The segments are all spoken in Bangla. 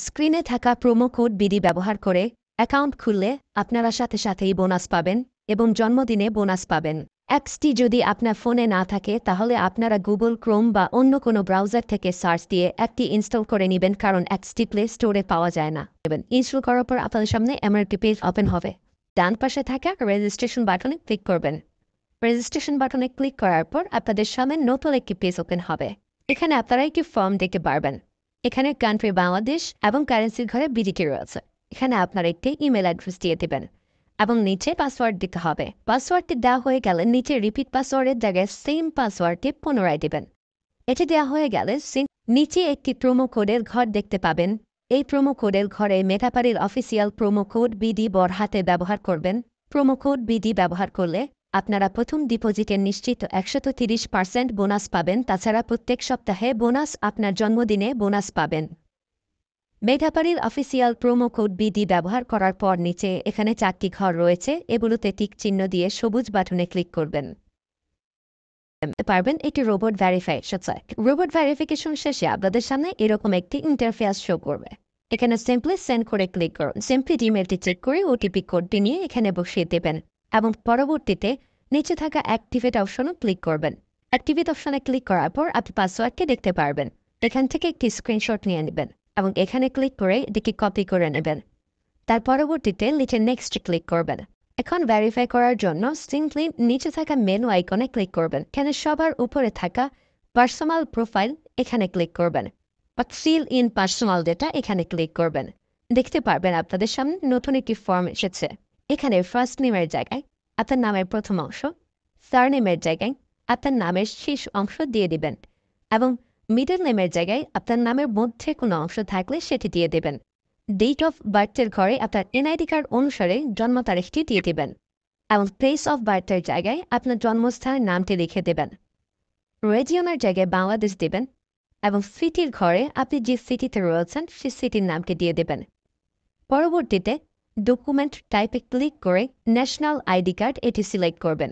স্ক্রিনে থাকা প্রোমো কোড বিডি ব্যবহার করে অ্যাকাউন্ট খুললে আপনারা সাথে সাথেই বোনাস পাবেন এবং জন্মদিনে বোনাস পাবেন। অ্যাপসটি যদি আপনার ফোনে না থাকে তাহলে আপনারা গুগল ক্রোম বা অন্য কোনো ব্রাউজার থেকে সার্চ দিয়ে অ্যাপটি ইনস্টল করে নেবেন, কারণ অ্যাপসটি প্লে স্টোরে পাওয়া যায় না। ইনস্টল করার পর আপনাদের সামনে এমন একটি পেজ ওপেন হবে। ডান পাশে থাকা রেজিস্ট্রেশন বাটনে ক্লিক করবেন। রেজিস্ট্রেশন বাটনে ক্লিক করার পর আপনাদের সামনে নতুন একটি পেজ ওপেন হবে। এখানে আপনারা একটি ফর্ম দেখতে পারবেন। এখানে কান্ট্রি বাংলাদেশ এবং কারেন্সির ঘরে বিডিটি রয়েছে। এখানে আপনারা একটি ইমেল অ্যাড্রেস দিয়ে দেবেন এবং নিচে পাসওয়ার্ড দিতে হবে। পাসওয়ার্ডটি দেওয়া হয়ে গেলে নিচে রিপিট পাসওয়ার্ডের জায়গায় সেম পাসওয়ার্ডটি পুনরায় দেবেন। এটি দেওয়া হয়ে গেলে নিচে একটি প্রোমো কোডের ঘর দেখতে পাবেন। এই প্রোমো কোডের ঘরে মেটাপারির অফিসিয়াল প্রোমো কোড বিডি বড় হাতে ব্যবহার করবেন। প্রোমো কোড বিডি ব্যবহার করলে আপনারা প্রথম ডিপোজিটের নিশ্চিত 130% বোনাস পাবেন। তাছাড়া প্রত্যেক সপ্তাহে বোনাস, আপনার জন্মদিনে বোনাস পাবেন। মেটাপারির অফিসিয়াল প্রোমো কোড বিডি ব্যবহার করার পর নিচে এখানে 4টি ঘর রয়েছে, এগুলোতে টিক চিহ্ন দিয়ে সবুজ বাটনে ক্লিক করবেন। পারবেন এটি রোবট ভেরিফিকেশন। রোবট ভেরিফিকেশন শেষে আপনাদের সামনে এরকম একটি ইন্টারফেস শো করবে। এখানে সিম্পলি সেন্ড করে ক্লিক করুন। সিম্পলি ইমেলটি চেক করে ওটিপি কোডটি নিয়ে এখানে বসিয়ে দেবেন এবং পরবর্তীতে নিচে থাকা অ্যাক্টিভেট অপশনও ক্লিক করবেন। অ্যাক্টিভেট অপশনে ক্লিক করার পর আপনি পাসওয়ার্ডটি দেখতে পারবেন। এখান থেকে একটি স্ক্রিনশট নিয়ে নেবেন এবং এখানে ক্লিক করে এটিকে কপি করে নেবেন। তার পরবর্তীতে নিচে নেক্সট ক্লিক করবেন। এখন ভেরিফাই করার জন্য সিম্পলি নিচে থাকা মেনু আইকনে ক্লিক করবেন। এখানে সবার উপরে থাকা পার্সোনাল প্রোফাইল এখানে ক্লিক করবেন বা ফিল ইন পার্সোনাল ডেটা এখানে ক্লিক করবেন। দেখতে পারবেন আপনাদের সামনে নতুন একটি ফর্ম এসেছে। এখানে ফার্স্ট নেমের জায়গায় আপনার নামের প্রথম অংশ, সারনেমের জায়গায় আপনার নামের শেষ অংশ দিয়ে দিবেন এবং মিডল নেমের জায়গায় আপনার নামের মধ্যে কোনো অংশ থাকলে সেটি দিয়ে দেবেন। ডেট অফ বার্থের ঘরে আপনার এনআইডি কার্ড অনুসারে জন্ম তারিখটি দিয়ে দেবেন এবং প্লেস অফ বার্থের জায়গায় আপনার জন্মস্থানের নামটি লিখে দেবেন। রিজিয়নের জায়গায় বাংলাদেশ দেবেন এবং সিটির ঘরে আপনি যে সিটিতে রয়েছেন সেই সিটির নামটি দিয়ে দেবেন। পরবর্তীতে ডকুমেন্ট টাইপে ক্লিক করে ন্যাশনাল আইডি কার্ড এটি সিলেক্ট করবেন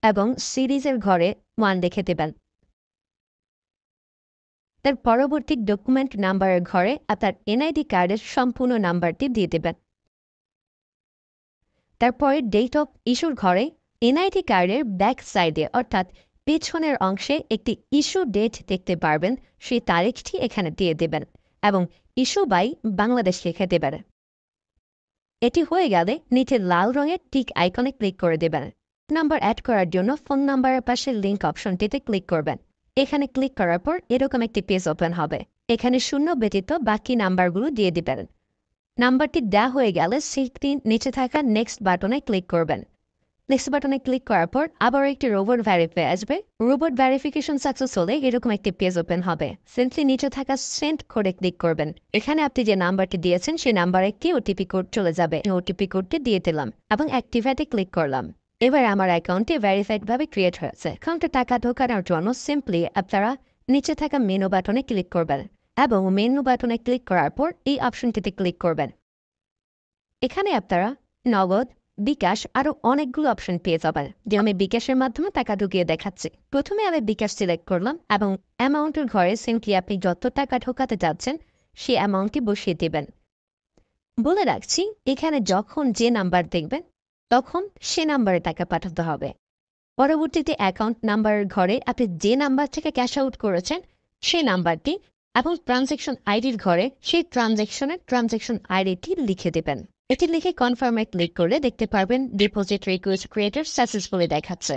এবং সিরিজের ঘরে 1 লিখে দেবেন। তার পরবর্তী ডকুমেন্ট নাম্বারের ঘরে আপনার এনআইডি কার্ডের সম্পূর্ণ নাম্বারটি দিয়ে দেবেন। তারপরে ডেট অফ ইস্যুর ঘরে এনআইডি কার্ডের ব্যাক সাইডে অর্থাৎ পেছনের অংশে একটি ইস্যু ডেট দেখতে পারবেন, সেই তারিখটি এখানে দিয়ে দেবেন এবং ইস্যু বাই বাংলাদেশ লিখে দেবেন। এটি হয়ে গেলে নিচে লাল রঙের টিক আইকনে ক্লিক করে দেবেন। নাম্বার অ্যাড করার জন্য ফোন নাম্বারের পাশে লিঙ্ক অপশনটিতে ক্লিক করবেন। এখানে ক্লিক করার পর এরকম একটি পেজ ওপেন হবে। এখানে 0 ব্যতীত বাকি নাম্বারগুলো দিয়ে দিবেন। নাম্বারটি দেওয়া হয়ে গেলে সেটি নিচে থাকা নেক্সট বাটনে ক্লিক করবেন। নেক্সট বাটনে ক্লিক করার পর আবার একটি রোবট ভেরিফাই আসবে। রোবট ভেরিফিকেশন সাকসেস হলে এরকম একটি পেজ ওপেন হবে। সিম্পলি নিচে থাকা সেন্ড কোডে ক্লিক করবেন। এখানে আপনি যে নাম্বারটি দিয়েছেন সেই নাম্বারে একটি ওটিপি কোড চলে যাবে। ওটিপি কোডটি দিয়ে দিলাম এবং অ্যাক্টিভেটে ক্লিক করলাম। এবার আমার অ্যাকাউন্টে ভেরিফাইডভাবে ক্রিয়েট হয়েছে। অ্যাকাউন্টে টাকা ঢোকানোর জন্য সিম্পলি আপনারা নিচে থাকা মেনু বাটনে ক্লিক করবেন এবং মেনু বাটনে ক্লিক করার পর এই অপশনটিতে ক্লিক করবেন। এখানে আপনারা নগদ, বিকাশ আরও অনেকগুলো অপশন পেয়ে যাবেন। যে আমি বিকাশের মাধ্যমে টাকা ঢুকিয়ে দেখাচ্ছি। প্রথমে আমি বিকাশ সিলেক্ট করলাম এবং অ্যামাউন্টের ঘরে সিম্পলি আপনি যত টাকা ঢোকাতে যাচ্ছেন সেই অ্যামাউন্টটি বসিয়ে দেবেন। বলে রাখছি, এখানে যখন যে নাম্বার দেখবেন তখন সে নাম্বারে টাকা পাঠাতে হবে। পরবর্তীতে অ্যাকাউন্ট নাম্বারের ঘরে আপনি যে নাম্বার থেকে ক্যাশ আউট করেছেন সেই নাম্বারটি এবং ট্রানজ্যাকশন আইডির ঘরে সেই ট্রানজ্যাকশন আইডিটি লিখে দেবেন। এটি লিখে কনফার্মে ক্লিক করলে দেখতে পারবেন ডিপোজিট রিকোয়েস্ট ক্রিয়েটেড সাকসেসফুলি দেখাচ্ছে।